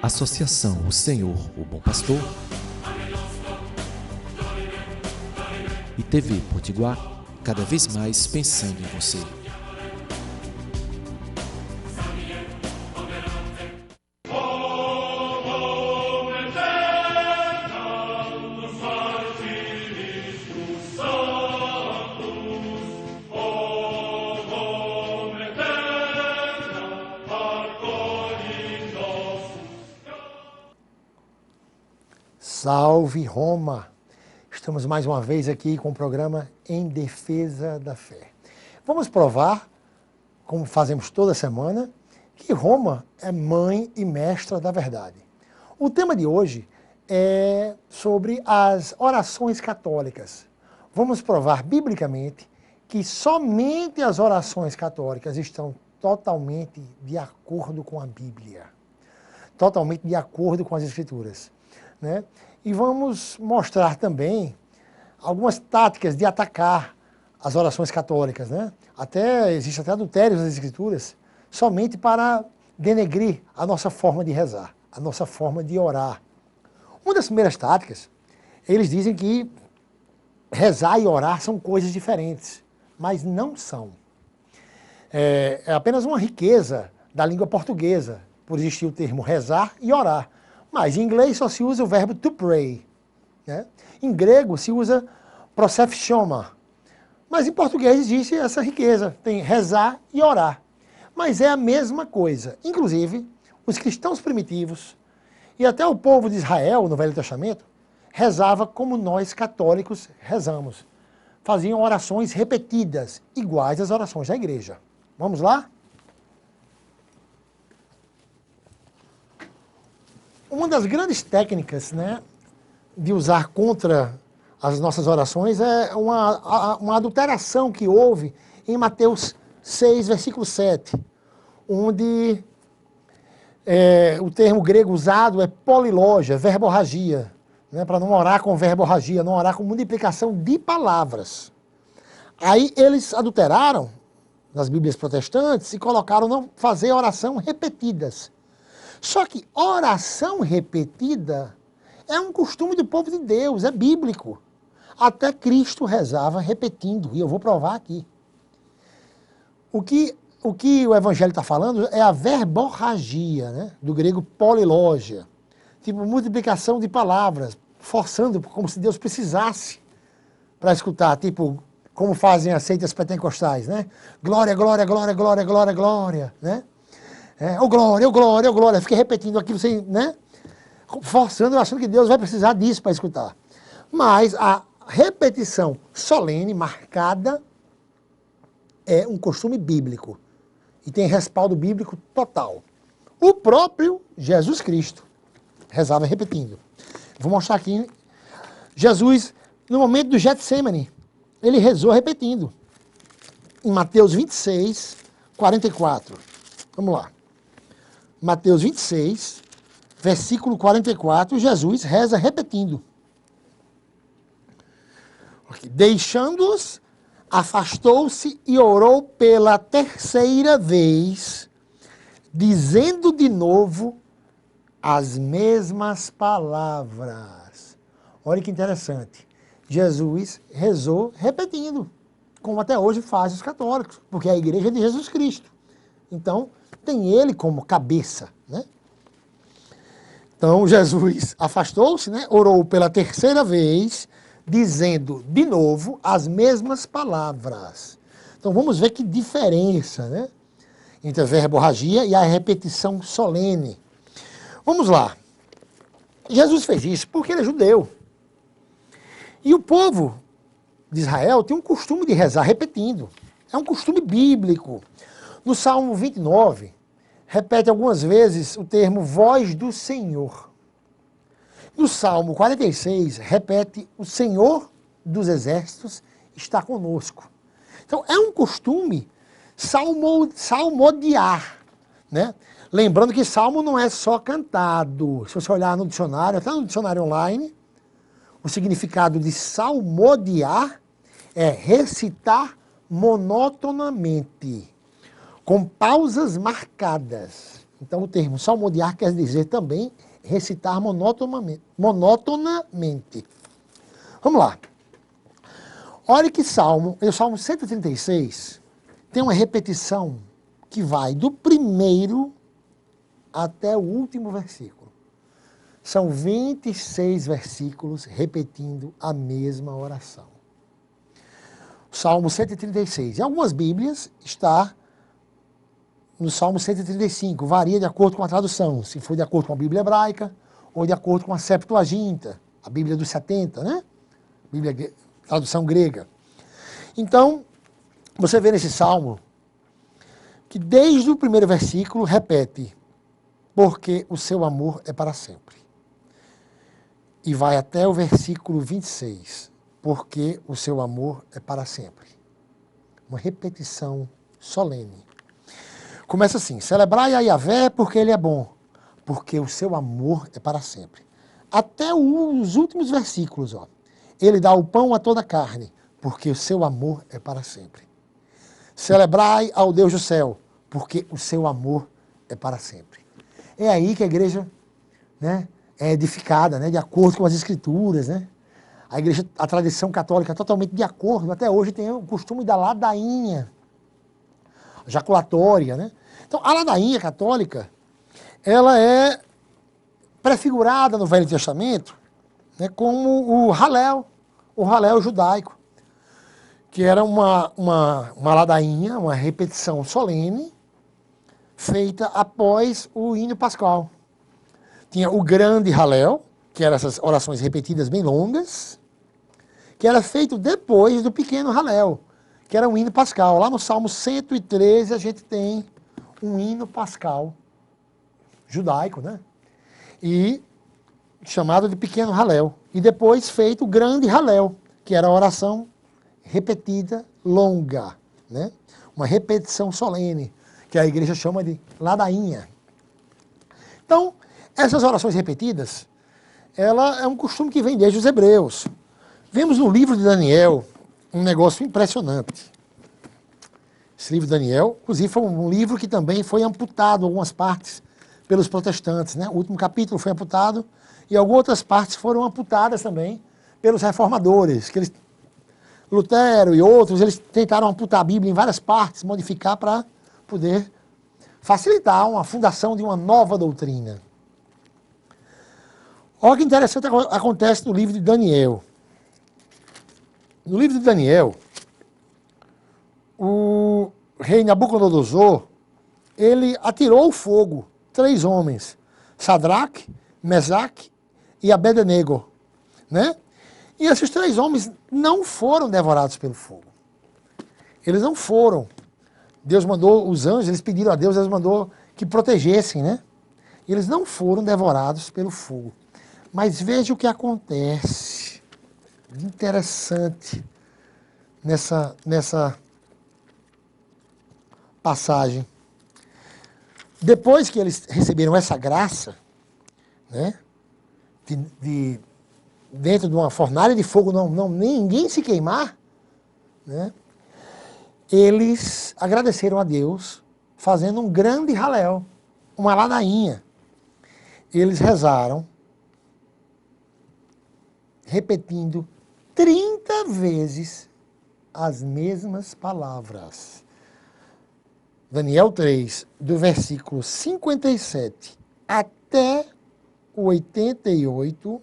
Associação O Senhor, o Bom Pastor e TV Potiguar, cada vez mais pensando em você. Salve Roma! Estamos mais uma vez aqui com o programa Em Defesa da Fé. Vamos provar, como fazemos toda semana, que Roma é mãe e mestra da verdade. O tema de hoje é sobre as orações católicas. Vamos provar biblicamente que somente as orações católicas estão totalmente de acordo com a Bíblia, totalmente de acordo com as Escrituras, né? E vamos mostrar também algumas táticas de atacar as orações católicas, né? Existe até adultérios nas Escrituras, somente para denegrir a nossa forma de rezar, a nossa forma de orar. Uma das primeiras táticas, eles dizem que rezar e orar são coisas diferentes, mas não são. É apenas uma riqueza da língua portuguesa, por existir o termo rezar e orar. Mas em inglês só se usa o verbo to pray, né? Em grego se usa proseptioma. Mas em português existe essa riqueza, tem rezar e orar. Mas é a mesma coisa. Inclusive, os cristãos primitivos e até o povo de Israel, no Velho Testamento, rezava como nós católicos rezamos. Faziam orações repetidas, iguais às orações da igreja. Vamos lá? Uma das grandes técnicas, né, de usar contra as nossas orações é uma adulteração que houve em Mateus 6, versículo 7, onde o termo grego usado é polilógia, verborragia, né, para não orar com verborragia, não orar com multiplicação de palavras. Aí eles adulteraram nas Bíblias protestantes e colocaram não fazer oração repetidas. Só que oração repetida é um costume do povo de Deus, é bíblico. Até Cristo rezava repetindo, e eu vou provar aqui. O que o Evangelho está falando é a verborragia, né? Do grego polilógia. Tipo, multiplicação de palavras, forçando, como se Deus precisasse para escutar. Tipo, como fazem as seitas pentecostais, né? Glória, glória, glória, glória, glória, glória, né? Glória, glória, glória. Fiquei repetindo aqui, você, né? Forçando, achando que Deus vai precisar disso para escutar. Mas a repetição solene, marcada, é um costume bíblico. E tem respaldo bíblico total. O próprio Jesus Cristo rezava repetindo. Vou mostrar aqui. Jesus, no momento do Getsêmani, ele rezou repetindo. Em Mateus 26, 44. Vamos lá. Mateus 26, versículo 44, Jesus reza repetindo. Deixando-os, afastou-se e orou pela terceira vez, dizendo de novo as mesmas palavras. Olha que interessante. Jesus rezou repetindo, como até hoje fazem os católicos, porque é a igreja de Jesus Cristo. Então, tem ele como cabeça, né? Então, Jesus afastou-se, né? Orou pela terceira vez, dizendo de novo as mesmas palavras. Então, vamos ver que diferença, né? Entre a verborragia e a repetição solene. Vamos lá. Jesus fez isso porque ele é judeu. E o povo de Israel tem um costume de rezar repetindo. É um costume bíblico. No Salmo 29, repete algumas vezes o termo voz do Senhor. No Salmo 46, repete o Senhor dos exércitos está conosco. Então, é um costume salmodiar, né? Lembrando que salmo não é só cantado. Se você olhar no dicionário, até no dicionário online, o significado de salmodiar é recitar monotonamente, com pausas marcadas. Então o termo salmodiar quer dizer também recitar monotonamente. Vamos lá. Olha que o Salmo 136 tem uma repetição que vai do primeiro até o último versículo. São 26 versículos repetindo a mesma oração. Salmo 136. Em algumas Bíblias está no Salmo 135. Varia de acordo com a tradução. Se for de acordo com a Bíblia hebraica ou de acordo com a Septuaginta, a Bíblia dos 70, né? Bíblia, tradução grega. Então, você vê nesse Salmo que desde o primeiro versículo repete: porque o seu amor é para sempre. E vai até o versículo 26, porque o seu amor é para sempre. Uma repetição solene. Começa assim: celebrai a Yahvé porque ele é bom, porque o seu amor é para sempre. Até os últimos versículos, ó. Ele dá o pão a toda a carne, porque o seu amor é para sempre. Celebrai ao Deus do céu, porque o seu amor é para sempre. É aí que a igreja, né, é edificada, né, de acordo com as escrituras, né? A tradição católica é totalmente de acordo. Até hoje tem o costume da ladainha jaculatória, né? Então, a ladainha católica, ela é prefigurada no Velho Testamento, né, como o Halel judaico, que era uma ladainha, uma repetição solene, feita após o hino pascal. Tinha o grande Halel, que eram essas orações repetidas bem longas, que era feito depois do pequeno Halel, que era um hino pascal. Lá no Salmo 113 a gente tem um hino pascal judaico, né? E chamado de pequeno Halel. E depois feito o grande Halel, que era a oração repetida, longa, né? Uma repetição solene, que a igreja chama de ladainha. Então, essas orações repetidas, ela é um costume que vem desde os hebreus. Vemos no livro de Daniel um negócio impressionante. Esse livro de Daniel, inclusive, foi um livro que também foi amputado algumas partes pelos protestantes, né? O último capítulo foi amputado e algumas outras partes foram amputadas também pelos reformadores, que eles, Lutero e outros, eles tentaram amputar a Bíblia em várias partes, modificar para poder facilitar uma fundação de uma nova doutrina. Olha que interessante acontece no livro de Daniel. No livro de Daniel, o rei Nabucodonosor, ele atirou o fogo 3 homens, Sadraque, Mesaque e Abednego, né? E esses 3 homens não foram devorados pelo fogo. Eles não foram. Deus mandou os anjos, eles pediram a Deus, Deus mandou que protegessem, né? E eles não foram devorados pelo fogo. Mas veja o que acontece de interessante nessa passagem. Depois que eles receberam essa graça, né, dentro de uma fornalha de fogo, ninguém se queimar, né, eles agradeceram a Deus fazendo um grande Halel, uma ladainha. Eles rezaram, repetindo 30 vezes as mesmas palavras. Daniel 3, do versículo 57 até o 88,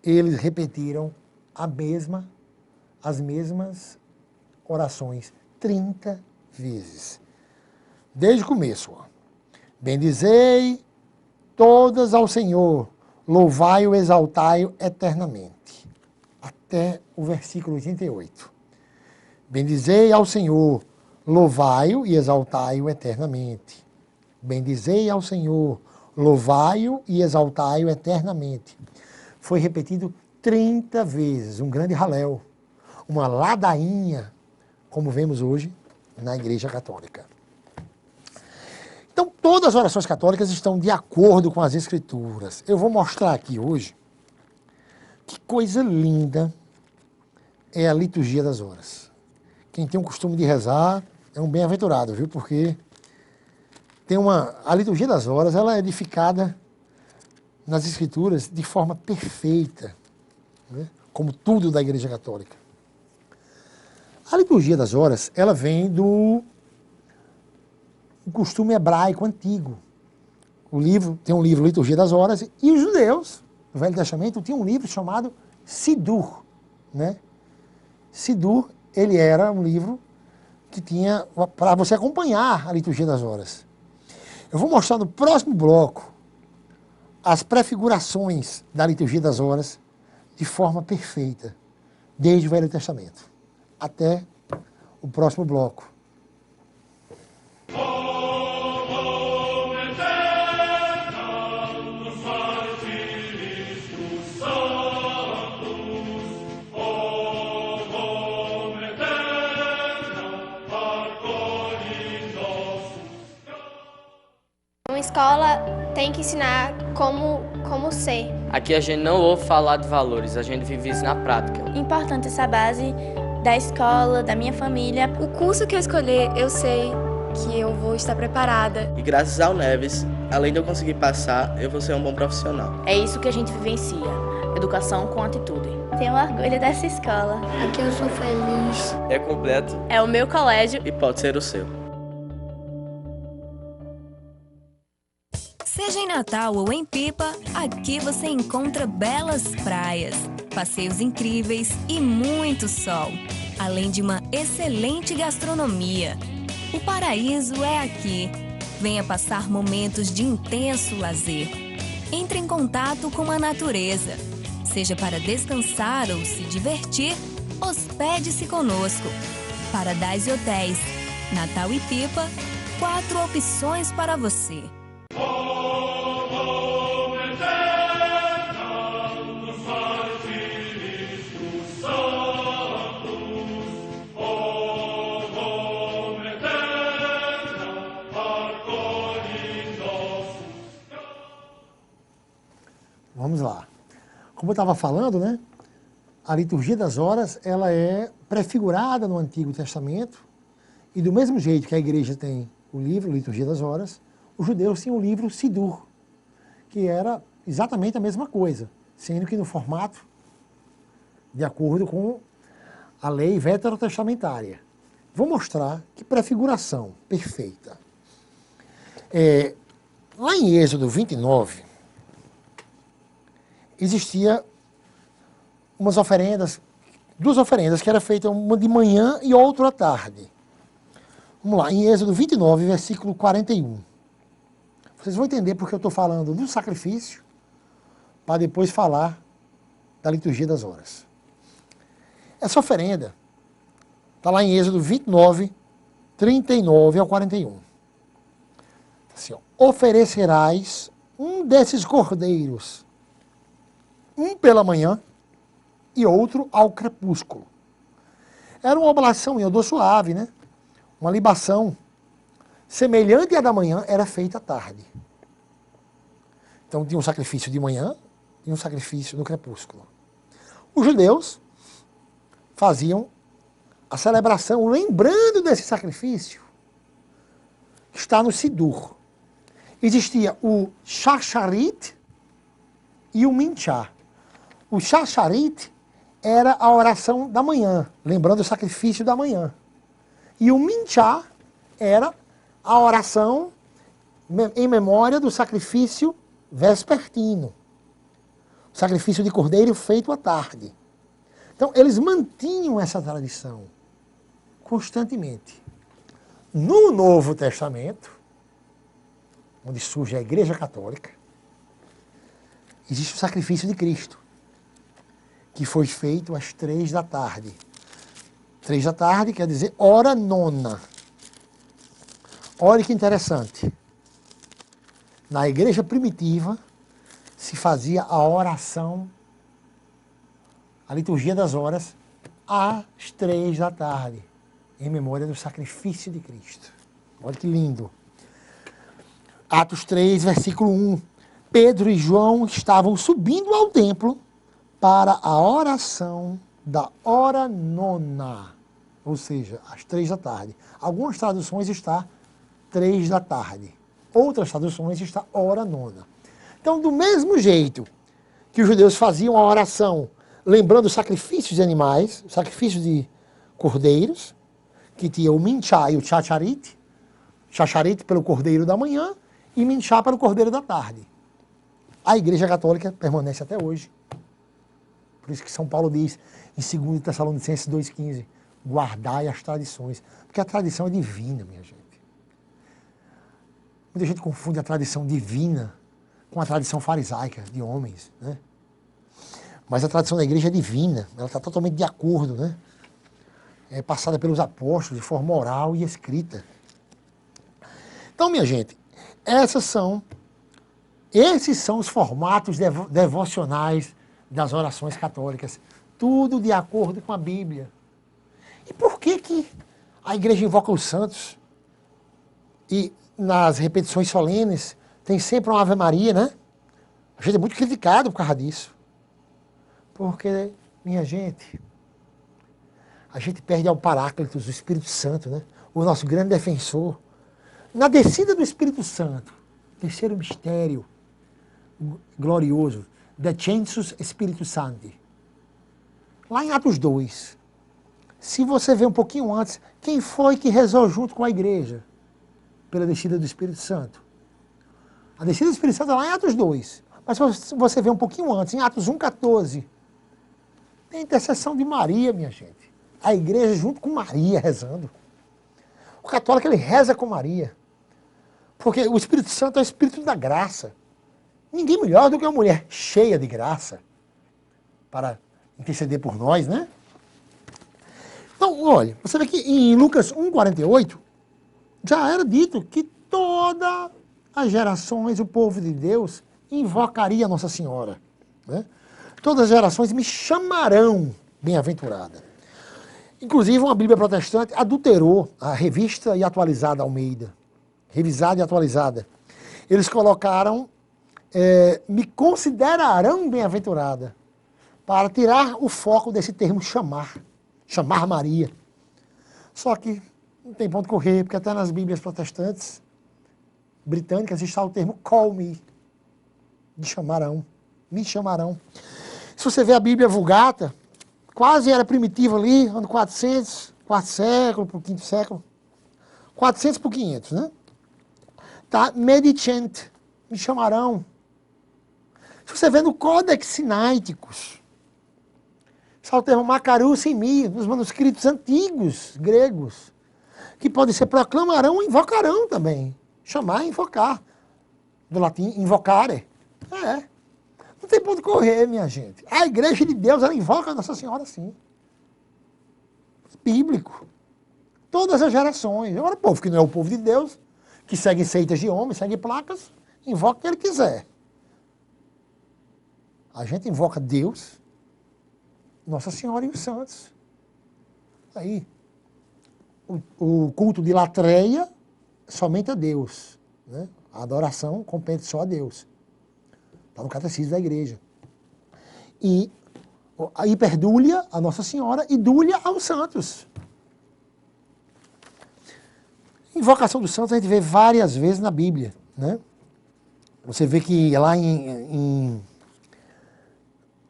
eles repetiram as mesmas orações 30 vezes. Desde o começo. Ó. Bendizei todas ao Senhor, louvai-o, exaltai-o eternamente. Até o versículo 88. Bendizei ao Senhor, louvai-o e exaltai-o eternamente. Bendizei ao Senhor, louvai-o e exaltai-o eternamente. Foi repetido 30 vezes, um grande Halel, uma ladainha, como vemos hoje na Igreja Católica. Então, todas as orações católicas estão de acordo com as Escrituras. Eu vou mostrar aqui hoje que coisa linda é a liturgia das horas. Quem tem o costume de rezar é um bem-aventurado, viu? Porque A liturgia das horas, ela é edificada nas Escrituras de forma perfeita, né? Como tudo da Igreja Católica. A liturgia das horas, ela vem do costume hebraico antigo. Tem um livro, Liturgia das Horas, e os judeus, no Velho Testamento, tinham um livro chamado Sidur, né? Sidur, ele era um livro que tinha para você acompanhar a liturgia das horas. Eu vou mostrar no próximo bloco as prefigurações da liturgia das horas de forma perfeita, desde o Velho Testamento até o próximo bloco. Uma escola tem que ensinar como ser. Aqui a gente não ouve falar de valores, a gente vive isso na prática. Importante essa base da escola, da minha família. O curso que eu escolher, eu sei que eu vou estar preparada. E graças ao Neves, além de eu conseguir passar, eu vou ser um bom profissional. É isso que a gente vivencia, educação com atitude. Tenho orgulho dessa escola. Aqui eu sou feliz. É completo. É o meu colégio. E pode ser o seu. Seja em Natal ou em Pipa, aqui você encontra belas praias, passeios incríveis e muito sol, além de uma excelente gastronomia. O paraíso é aqui. Venha passar momentos de intenso lazer. Entre em contato com a natureza. Seja para descansar ou se divertir, hospede-se conosco. Paradise Hotéis, Natal e Pipa, 4 opções para você. Vamos lá. Como eu estava falando, né? A liturgia das horas, ela é prefigurada no Antigo Testamento, e do mesmo jeito que a igreja tem o livro, Liturgia das Horas, os judeus tinham o livro Sidur, que era exatamente a mesma coisa, sendo que no formato de acordo com a lei veterotestamentária. Vou mostrar que prefiguração perfeita. Lá em Êxodo 29, existia duas oferendas que eram feitas, uma de manhã e outra à tarde. Vamos lá, em Êxodo 29, versículo 41. Vocês vão entender porque eu estou falando do sacrifício, para depois falar da liturgia das horas. Essa oferenda está lá em Êxodo 29, 39 ao 41. Assim, oferecerás um desses cordeiros, um pela manhã e outro ao crepúsculo. Era uma oblação em odor suave, né? Uma libação semelhante à da manhã, era feita à tarde. Então tinha um sacrifício de manhã e um sacrifício no crepúsculo. Os judeus faziam a celebração, lembrando desse sacrifício, está no Sidur. Existia o Shacharit e o Minchá. O Shacharit era a oração da manhã, lembrando o sacrifício da manhã. E o Minchá era a oração em memória do sacrifício vespertino. O sacrifício de cordeiro feito à tarde. Então, eles mantinham essa tradição constantemente. No Novo Testamento, onde surge a Igreja Católica, existe o sacrifício de Cristo, que foi feito às 3 da tarde. 3 da tarde quer dizer hora nona. Olha que interessante. Na igreja primitiva, se fazia a oração, a liturgia das horas, às 3 da tarde, em memória do sacrifício de Cristo. Olha que lindo. Atos 3, versículo 1. Pedro e João estavam subindo ao templo para a oração da hora nona, ou seja, às 3 da tarde. Algumas traduções está 3 da tarde. outras traduções está hora nona. Então, do mesmo jeito que os judeus faziam a oração lembrando os sacrifícios de animais, os sacrifícios de cordeiros, que tinha o minchá e o chacharit pelo cordeiro da manhã e minchá pelo cordeiro da tarde. A Igreja Católica permanece até hoje. Por isso que São Paulo diz em 2 Tessalonicenses 2,15, guardai as tradições. Porque a tradição é divina, minha gente. Muita gente confunde a tradição divina com a tradição farisaica de homens, né? Mas a tradição da igreja é divina, ela está totalmente de acordo, né? É passada pelos apóstolos de forma oral e escrita. Então, minha gente, esses são os formatos devocionais das orações católicas. Tudo de acordo com a Bíblia. E por que a igreja invoca os santos? E nas repetições solenes tem sempre uma Ave Maria, né? A gente é muito criticado por causa disso. Porque, minha gente, a gente perde ao Paráclitos, o Espírito Santo, né? O nosso grande defensor. Na descida do Espírito Santo, terceiro mistério glorioso, Descensus Spiritus Sancti. Lá em Atos 2, se você ver um pouquinho antes, quem foi que rezou junto com a igreja pela descida do Espírito Santo? A descida do Espírito Santo é lá em Atos 2. Mas se você ver um pouquinho antes, em Atos 1,14, tem a intercessão de Maria, minha gente. A igreja junto com Maria rezando. O católico, ele reza com Maria. Porque o Espírito Santo é o Espírito da graça. Ninguém melhor do que uma mulher cheia de graça para interceder por nós, né? Então, olha, você vê que em Lucas 1,48 já era dito que todas as gerações, o povo de Deus, invocaria Nossa Senhora, né? Todas as gerações me chamarão bem-aventurada. Inclusive, uma Bíblia protestante adulterou a revista e atualizada Almeida. Revisada e atualizada. Eles colocaram, me considerarão bem-aventurada, para tirar o foco desse termo chamar Maria. Só que não tem ponto correr, porque até nas Bíblias protestantes britânicas está o termo call me, me chamarão. Se você vê a Bíblia Vulgata, quase era primitiva ali, ano 400, quarto século, para o quinto século, 400 por 500, né? Tá, medicent, me chamarão. Se você vê no Codex Sinaiticus, está o termo macarus em mim, nos manuscritos antigos, gregos, que pode ser proclamarão ou invocarão também. Chamar e invocar. Do latim, invocare. Não tem ponto correr, minha gente. A igreja de Deus, ela invoca a Nossa Senhora sim. Bíblico. Todas as gerações. Agora, o povo que não é o povo de Deus, que segue seitas de homens, segue placas, invoca o que ele quiser. A gente invoca Deus, Nossa Senhora e os santos. Aí, o culto de latreia somente a Deus, né? A adoração compete só a Deus. Está no catecismo da igreja. E a hiperdúlia a Nossa Senhora e dúlia aos santos. Invocação dos santos a gente vê várias vezes na Bíblia, né? Você vê que lá em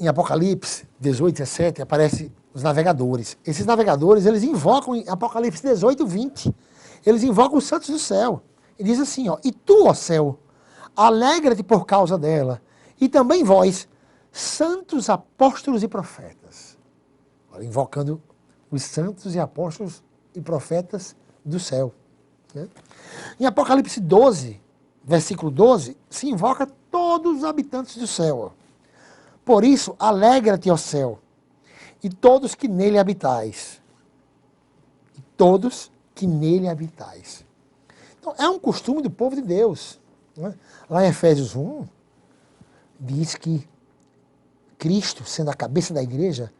Apocalipse 18, 17, aparece os navegadores. Esses navegadores, eles invocam em Apocalipse 18, 20, eles invocam os santos do céu. E diz assim, ó, e tu, ó céu, alegra-te por causa dela, e também vós, santos apóstolos e profetas. Olha, invocando os santos e apóstolos e profetas do céu. Né? Em Apocalipse 12, versículo 12, se invoca todos os habitantes do céu. Ó. Por isso, alegra-te, ó céu, e todos que nele habitais. E todos que nele habitais. Então, é um costume do povo de Deus. Né? Lá em Efésios 1, diz que Cristo, sendo a cabeça da igreja,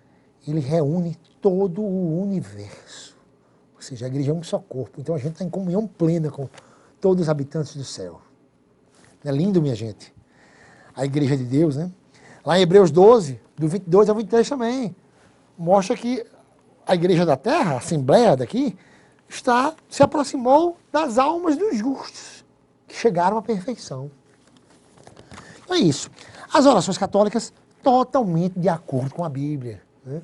ele reúne todo o universo. Ou seja, a igreja é um só corpo. Então a gente está em comunhão plena com todos os habitantes do céu. É lindo, minha gente. A igreja de Deus, né? Lá em Hebreus 12, do 22 ao 23 também, mostra que a igreja da terra, a assembleia daqui, se aproximou das almas dos justos. que chegaram à perfeição. Então é isso. As orações católicas totalmente de acordo com a Bíblia, né?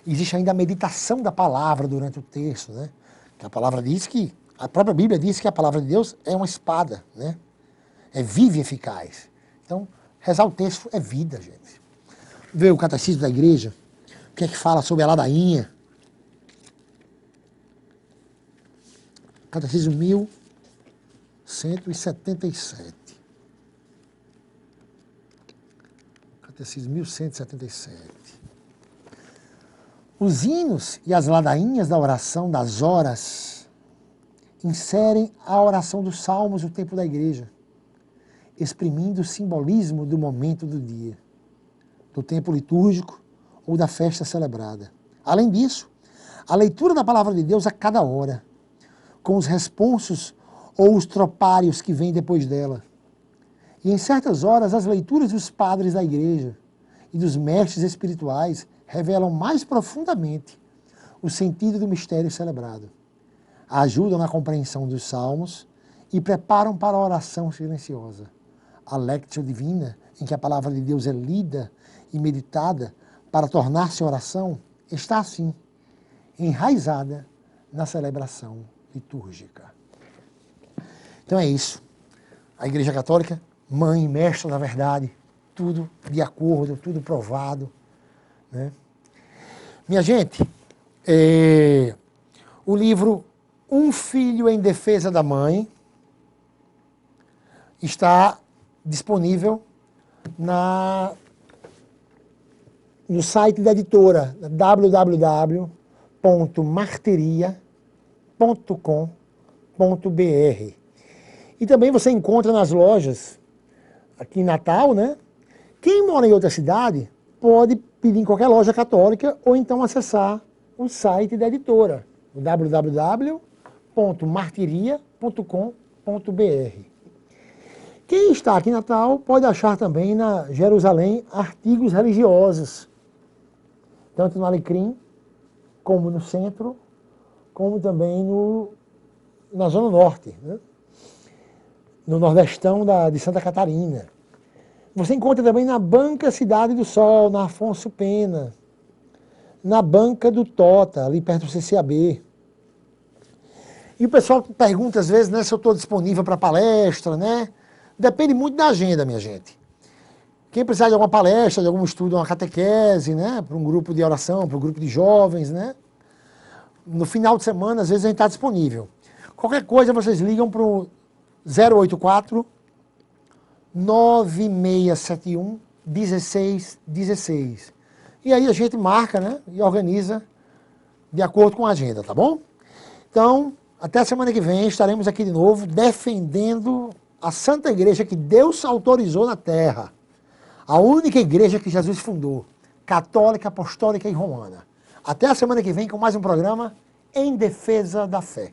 Existe ainda a meditação da palavra durante o texto, né? Que a palavra diz que, a própria Bíblia diz que a palavra de Deus é uma espada, né? É viva e eficaz. Então, rezar o texto é vida, gente. Vê o Catecismo da Igreja, o que é que fala sobre a ladainha. Catecismo 1177. Catecismo 1177. Os hinos e as ladainhas da oração das horas inserem a oração dos salmos no tempo da igreja, exprimindo o simbolismo do momento do dia, do tempo litúrgico ou da festa celebrada. Além disso, a leitura da palavra de Deus a cada hora, com os responsos ou os tropários que vêm depois dela. E em certas horas, as leituras dos padres da igreja e dos mestres espirituais revelam mais profundamente o sentido do mistério celebrado, ajudam na compreensão dos salmos e preparam para a oração silenciosa. A Lectio Divina, em que a palavra de Deus é lida e meditada para tornar-se oração, está assim, enraizada na celebração litúrgica. Então é isso. A Igreja Católica, mãe e mestra da verdade, tudo de acordo, tudo provado, né? Minha gente, o livro Um Filho em Defesa da Mãe está disponível no site da editora, www.martiria.com.br. E também você encontra nas lojas, aqui em Natal, né? Quem mora em outra cidade pode pedir em qualquer loja católica ou então acessar o site da editora, www.martiria.com.br. Quem está aqui em Natal pode achar também na Jerusalém artigos religiosos, tanto no Alecrim, como no centro, como também na Zona Norte, né? No Nordestão de Santa Catarina. Você encontra também na Banca Cidade do Sol, na Afonso Pena, na Banca do Tota, ali perto do CCAB. E o pessoal pergunta às vezes, né, se eu estou disponível para palestra, né? Depende muito da agenda, minha gente. Quem precisar de alguma palestra, de algum estudo, uma catequese, né, para um grupo de oração, para um grupo de jovens, né? No final de semana, às vezes a gente está disponível. Qualquer coisa, vocês ligam para o 084 9671 1616. E aí a gente marca, né, e organiza de acordo com a agenda, tá bom? Então, até a semana que vem estaremos aqui de novo defendendo a Santa Igreja que Deus autorizou na terra. A única igreja que Jesus fundou, católica, apostólica e romana. Até a semana que vem com mais um programa Em Defesa da Fé.